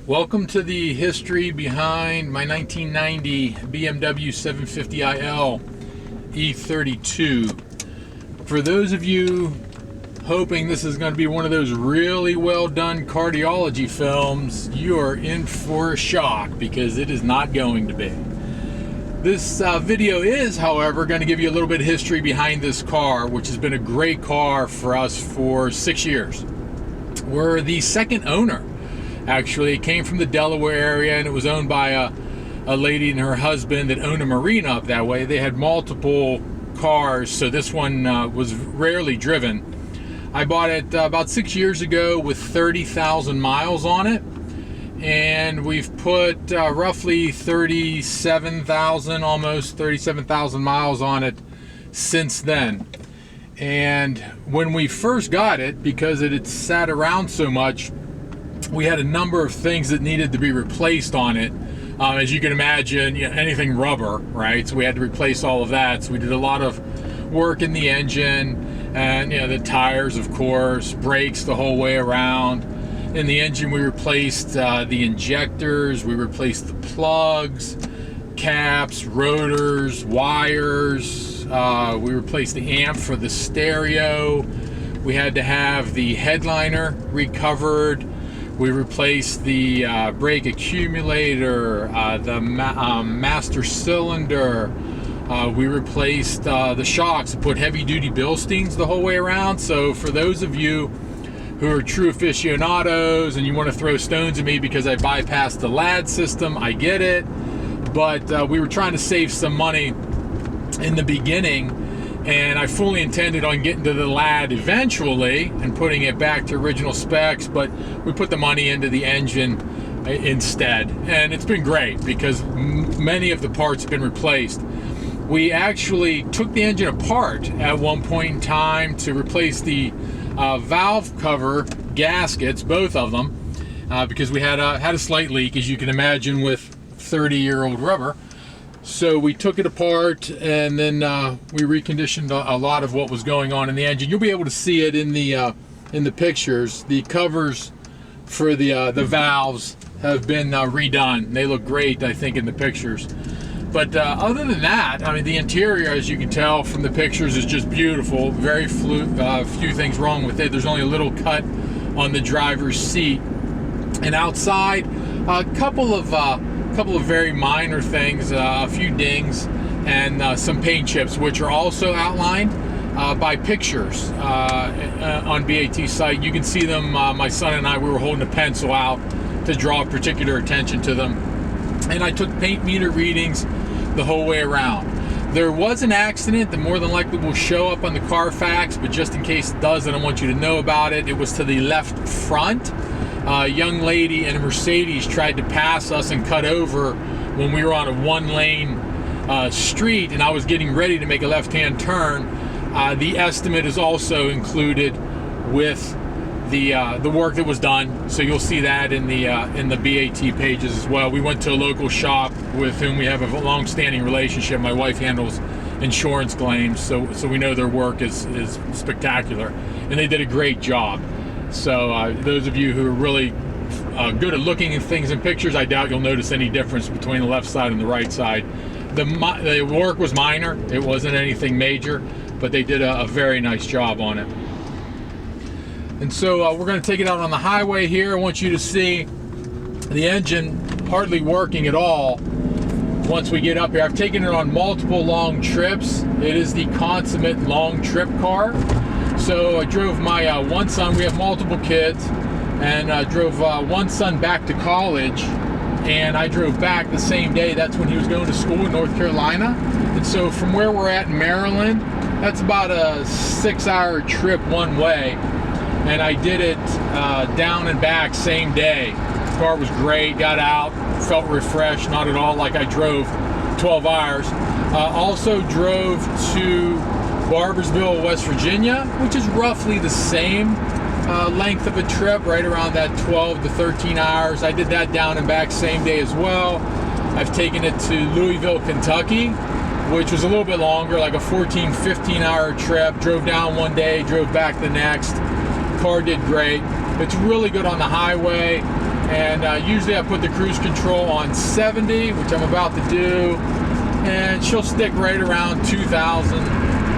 Welcome to the history behind my 1990 BMW 750iL E32. For those of you hoping this is going to be one of those really well done cardiology films, you are in for a shock because it is not going to be. This video is, however, going to give you a little bit of history behind this car, which has been a great car for us for 6 years. We're the second owner. Actually, it came from the Delaware area, and it was owned by a lady and her husband that owned a marina up that way. They had multiple cars, so this one was rarely driven. I bought it about 6 years ago with 30,000 miles on it, and we've put roughly 37,000, almost 37,000 miles on it since then. And when we first got it, because it had sat around so much, we had a number of things that needed to be replaced on it. As you can imagine, anything rubber, right? So we had to replace all of that. So we did a lot of work in the engine and the tires, of course, brakes the whole way around. In the engine, we replaced the injectors, we replaced the plugs, caps, rotors, wires. We replaced the amp for the stereo. We had to have the headliner recovered. We replaced the brake accumulator, the master cylinder. We replaced the shocks, put heavy-duty Bilsteins the whole way around. So for those of you who are true aficionados and you want to throw stones at me because I bypassed the LAD system, I get it. But we were trying to save some money in the beginning, and I fully intended on getting to the LAD eventually and putting it back to original specs, but we put the money into the engine instead. And it's been great because many of the parts have been replaced. We actually took the engine apart at one point in time to replace the valve cover gaskets, both of them, because we had a slight leak, as you can imagine, with 30-year-old rubber. So we took it apart, and then we reconditioned a lot of what was going on in the engine. You'll be able to see it in the pictures. The covers for the valves have been redone. They look great, I think, in the pictures. But other than that, I mean, the interior, as you can tell from the pictures, is just beautiful. Very few things wrong with it. There's only a little cut on the driver's seat, and outside, a couple of very minor things, a few dings and some paint chips, which are also outlined by pictures on BAT's site. You can see them. My son and I, we were holding a pencil out to draw particular attention to them, and I took paint meter readings the whole way around. There was an accident that more than likely will show up on the Carfax, but just in case it doesn't, I want you to know about it. It was to the left front. A young lady in a Mercedes tried to pass us and cut over when we were on a one-lane street, and I was getting ready to make a left-hand turn. The estimate is also included with the work that was done, so you'll see that in the BAT pages as well. We went to a local shop with whom we have a long-standing relationship. My wife handles insurance claims, so we know their work is spectacular, and they did a great job. So those of you who are really good at looking at things in pictures, I doubt you'll notice any difference between the left side and the right side. The work was minor. It wasn't anything major, but they did a very nice job on it. And so we're going to take it out on the highway here. I want you to see the engine hardly working at all once we get up here. I've taken it on multiple long trips. It is the consummate long trip car. So I drove my one son, we have multiple kids, and I drove one son back to college, and I drove back the same day. That's when he was going to school in North Carolina. And so from where we're at in Maryland, that's about a 6-hour trip one way. And I did it down and back same day. The car was great, got out, felt refreshed, not at all like I drove 12 hours. Also drove to Barboursville, West Virginia, which is roughly the same length of a trip, right around that 12 to 13 hours. I did that down and back same day as well. I've taken it to Louisville, Kentucky, which was a little bit longer, like a 14, 15 hour trip. Drove down one day, drove back the next. Car did great. It's really good on the highway, And usually I put the cruise control on 70, which I'm about to do, and she'll stick right around 2,000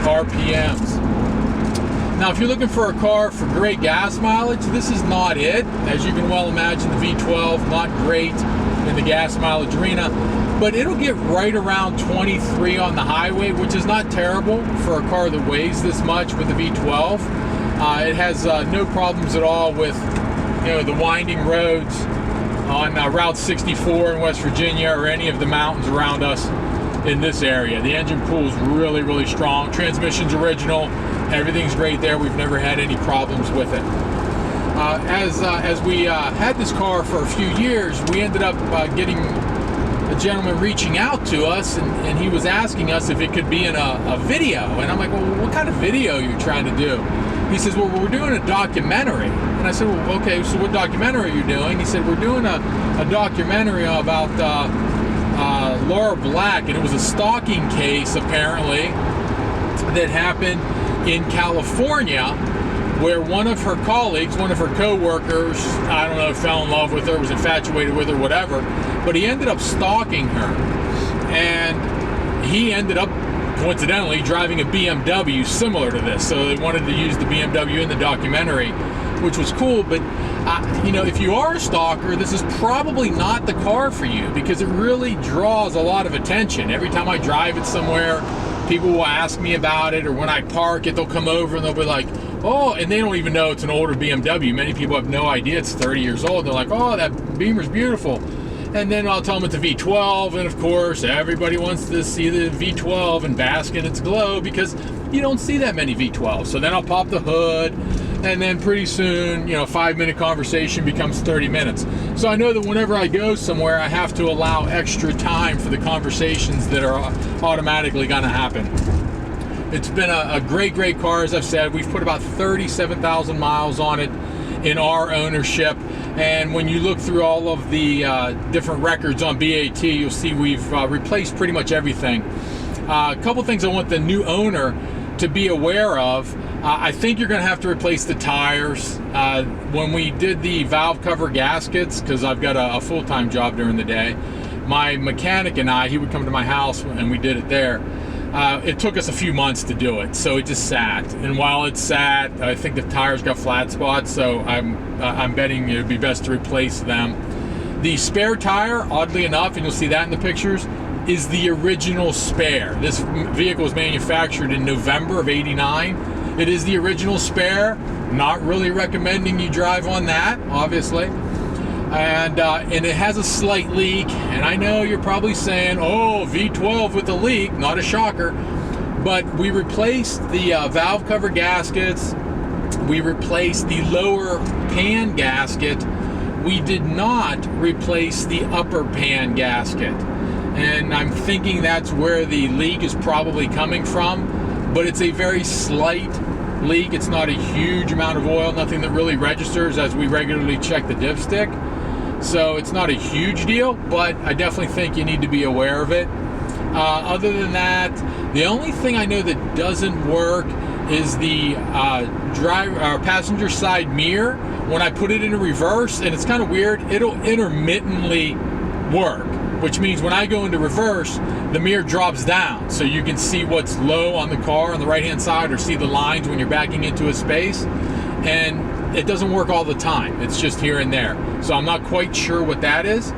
RPMs. Now, if you're looking for a car for great gas mileage, this is not it. As you can well imagine, the V12, not great in the gas mileage arena, but it'll get right around 23 on the highway, which is not terrible for a car that weighs this much with the V12. It has no problems at all with, you know, the winding roads on Route 64 in West Virginia or any of the mountains around us in this area. The engine pool is really, really strong. Transmission's original. Everything's great there. We've never had any problems with it. As we had this car for a few years, we ended up getting a gentleman reaching out to us, and he was asking us if it could be in a video. And I'm like, well, what kind of video are you trying to do? He says, well, we're doing a documentary. And I said, well, okay, so what documentary are you doing? He said, we're doing a documentary about Laura Black, and it was a stalking case, apparently, that happened in California, where one of her colleagues, one of her co-workers, I don't know, fell in love with her, was infatuated with her, whatever, but he ended up stalking her, and he ended up coincidentally driving a BMW similar to this, so they wanted to use the BMW in the documentary, which was cool. But you know, if you are a stalker, this is probably not the car for you, because it really draws a lot of attention. Every time I drive it somewhere, people will ask me about it, or when I park it, they'll come over and they'll be like, oh, and they don't even know it's an older BMW. Many people have no idea it's 30 years old. They're like, oh, that Beamer's beautiful. And then I'll tell them it's a V12, and of course, everybody wants to see the V12 and bask in its glow, because you don't see that many V12s. So then I'll pop the hood, and then pretty soon, you know, 5-minute conversation becomes 30 minutes. So I know that whenever I go somewhere, I have to allow extra time for the conversations that are automatically going to happen. It's been a great, great car, as I've said. We've put about 37,000 miles on it in our ownership. And when you look through all of the different records on BAT, you'll see we've replaced pretty much everything. A couple things I want the new owner to be aware of. I think you're going to have to replace the tires. When we did the valve cover gaskets, because I've got a full-time job during the day, my mechanic and he would come to my house and we did it there. It took us a few months to do it, so it just sat. And while it sat, I think the tires got flat spots, so I'm betting it would be best to replace them. The spare tire, oddly enough, and you'll see that in the pictures, is the original spare. This vehicle was manufactured in November of '89. It is the original spare. Not really recommending you drive on that, obviously. And it has a slight leak, and I know you're probably saying, oh, V12 with a leak, not a shocker, but we replaced the valve cover gaskets, we replaced the lower pan gasket, we did not replace the upper pan gasket, and I'm thinking that's where the leak is probably coming from, but it's a very slight leak. It's not a huge amount of oil, nothing that really registers, as we regularly check the dipstick. So it's not a huge deal, but I definitely think you need to be aware of it. Other than that, the only thing I know that doesn't work is the passenger side mirror. When I put it in reverse, and it's kind of weird, it'll intermittently work, which means when I go into reverse, the mirror drops down, so you can see what's low on the car on the right-hand side, or see the lines when you're backing into a space. And it doesn't work all the time. It's just here and there. So I'm not quite sure what that is.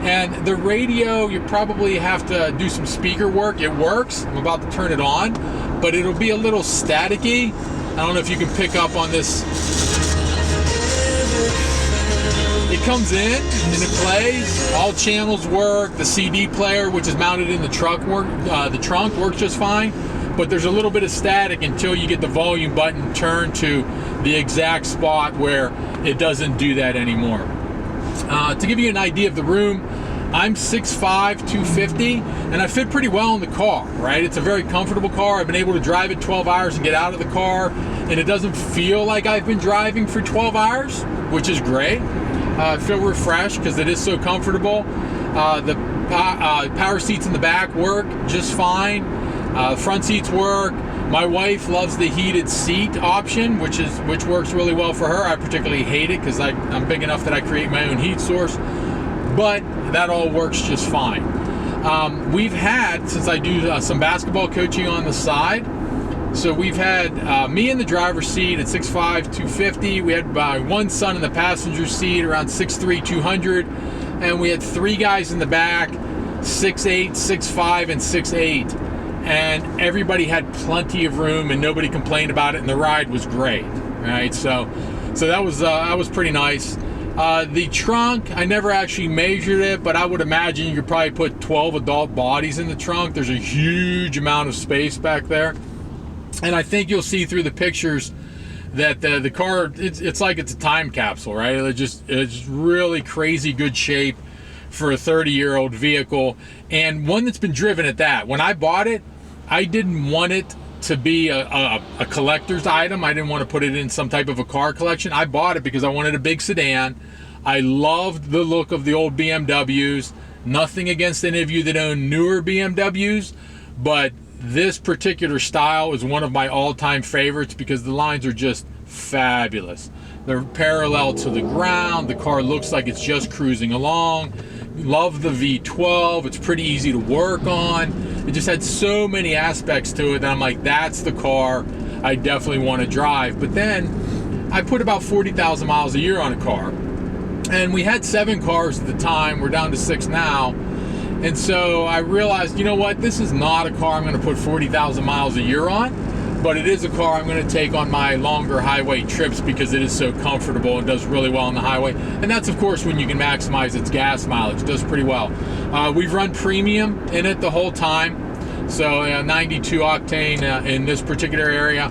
And the radio, you probably have to do some speaker work. It works. I'm about to turn it on, but it'll be a little staticky. I don't know if you can pick up on this. It comes in and it plays. All channels work. The CD player, which is mounted in the trunk, works just fine. But there's a little bit of static until you get the volume button turned to the exact spot where it doesn't do that anymore. To give you an idea of the room, I'm 6'5", 250, and I fit pretty well in the car, right? It's a very comfortable car. I've been able to drive it 12 hours and get out of the car, and it doesn't feel like I've been driving for 12 hours, which is great. I feel refreshed because it is so comfortable. The power seats in the back work just fine. Front seats work. My wife loves the heated seat option, which works really well for her. I particularly hate it because I'm big enough that I create my own heat source, but that all works just fine. We've had, since I do some basketball coaching on the side, so we've had me in the driver's seat at 6'5", 250. We had my one son in the passenger seat around 6'3", 200. And we had 3 guys in the back, 6'8", 6'5", and 6'8". And everybody had plenty of room and nobody complained about it, and the ride was great, right? So that was pretty nice. The trunk, I never actually measured it, but I would imagine you could probably put 12 adult bodies in the trunk. There's a huge amount of space back there. And I think you'll see through the pictures that the car, it's like it's a time capsule, right? It's really crazy good shape for a 30-year-old vehicle, and one that's been driven at that. When I bought it, I didn't want it to be a collector's item. I didn't want to put it in some type of a car collection. I bought it because I wanted a big sedan. I loved the look of the old BMWs. Nothing against any of you that own newer BMWs, but this particular style is one of my all-time favorites because the lines are just fabulous. They're parallel to the ground. The car looks like it's just cruising along. Love the V12. It's pretty easy to work on. It just had so many aspects to it that I'm like, that's the car I definitely want to drive. But then I put about 40,000 miles a year on a car. And we had 7 cars at the time. We're down to 6 now. And so I realized, you know what? This is not a car I'm going to put 40,000 miles a year on, but it is a car I'm going to take on my longer highway trips because it is so comfortable and does really well on the highway. And that's, of course, when you can maximize its gas mileage. It does pretty well. We've run premium in it the whole time, so 92 octane in this particular area.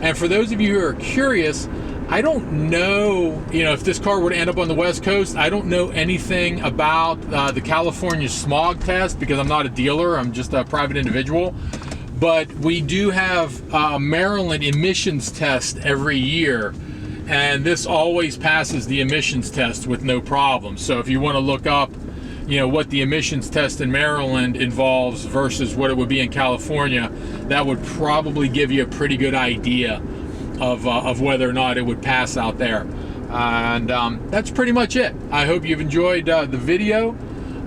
And for those of you who are curious, I don't know, if this car would end up on the West Coast, I don't know anything about the California smog test because I'm not a dealer, I'm just a private individual. But we do have a Maryland emissions test every year, and this always passes the emissions test with no problem. So if you want to look up, what the emissions test in Maryland involves versus what it would be in California, that would probably give you a pretty good idea of whether or not it would pass out there. And that's pretty much it. I hope you've enjoyed the video.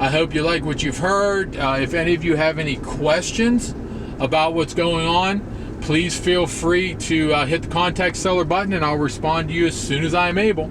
I hope you like what you've heard. If any of you have any questions about what's going on, please feel free to hit the contact seller button and I'll respond to you as soon as I'm able.